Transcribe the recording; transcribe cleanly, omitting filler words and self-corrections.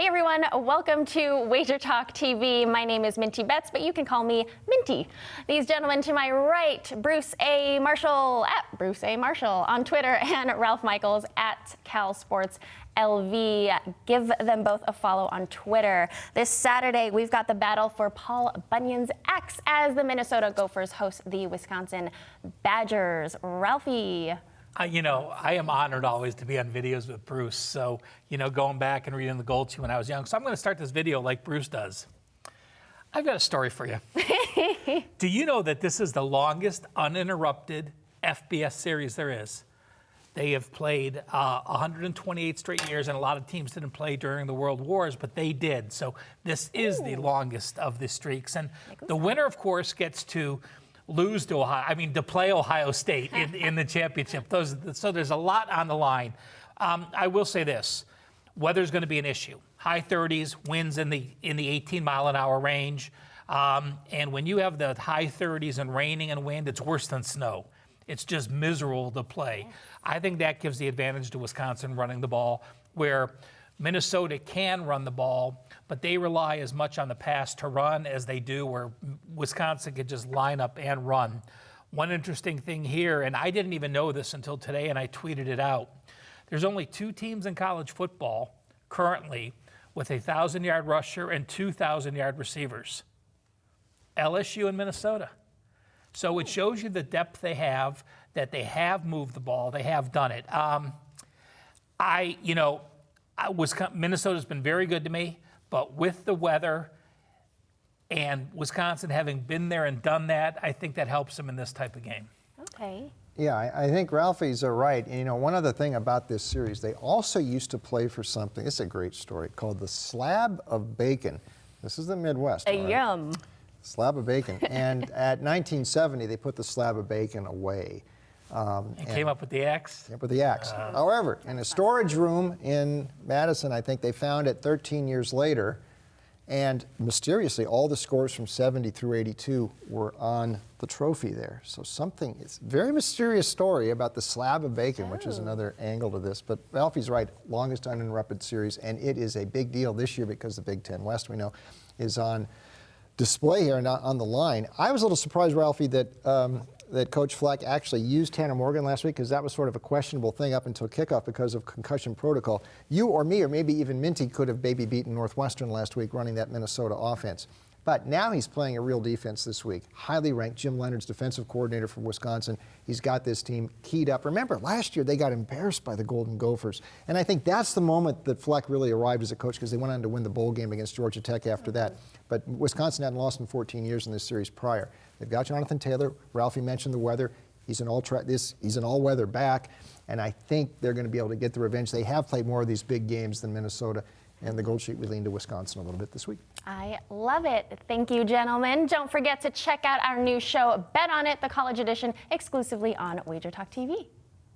Hey everyone, welcome to WagerTalk TV. My name is Minty Betts, but you can call me Minty. These gentlemen to my right, Bruce A. Marshall at Bruce A. Marshall on Twitter and Ralph Michaels at Cal Sports LV. Give them both a follow on Twitter. This Saturday, we've got the battle for Paul Bunyan's axe as the Minnesota Gophers host the Wisconsin Badgers. Ralphie. I am honored always to be on videos with Bruce. So, going back and reading the Gold Sheet when I was young. So I'm going to start this video like Bruce does. I've got a story for you. Do you know that this is the longest uninterrupted FBS series there is? They have played 128 straight years, and a lot of teams didn't play during the World Wars, but they did. So this is the longest of the streaks. And the winner, of course, gets to lose to play Ohio State in the championship. So there's a lot on the line. I will say this, weather's going to be an issue. High 30s, winds in the 18-mile-an-hour range. And when you have the high 30s and raining and wind, it's worse than snow. It's just miserable to play. I think that gives the advantage to Wisconsin running the ball, where Minnesota can run the ball, but they rely as much on the pass to run as they do where Wisconsin could just line up and run. One interesting thing here, and I didn't even know this until today, and I tweeted it out. There's only 2 teams in college football currently with a 1,000-yard rusher and 2,000-yard receivers. LSU and Minnesota. So it shows you the depth they have, that they have moved the ball, they have done it. Minnesota's been very good to me, but with the weather and Wisconsin having been there and done that, I think that helps them in this type of game. Okay. Yeah, I think Ralphie's right. And, one other thing about this series, they also used to play for something, it's a great story, called the Slab of Bacon. This is the Midwest. Right? Yum. Slab of bacon. And at 1970, they put the slab of bacon away. And came up with the axe? Came up with the axe. However, in a storage room in Madison, I think they found it 13 years later, and mysteriously, all the scores from 70 through 82 were on the trophy there. So it's a very mysterious story about the slab of bacon, which is another angle to this. But Ralphie's right, longest uninterrupted series, and it is a big deal this year because the Big Ten West, we know, is on display here and on the line. I was a little surprised, Ralphie, that Coach Fleck actually used Tanner Morgan last week, because that was sort of a questionable thing up until kickoff because of concussion protocol. You or me, or maybe even Minty, could have baby beaten Northwestern last week running that Minnesota offense. But now he's playing a real defense this week. Highly ranked Jim Leonhard's defensive coordinator from Wisconsin. He's got this team keyed up. Remember, last year they got embarrassed by the Golden Gophers. And I think that's the moment that Fleck really arrived as a coach, because they went on to win the bowl game against Georgia Tech after that. But Wisconsin hadn't lost in 14 years in this series prior. They've got Jonathan Taylor. Ralphie mentioned the weather. He's an all-weather back, and I think they're going to be able to get the revenge. They have played more of these big games than Minnesota, and the Gold Sheet, we lean to Wisconsin a little bit this week. I love it. Thank you, gentlemen. Don't forget to check out our new show, Bet on It, the college edition, exclusively on WagerTalk TV.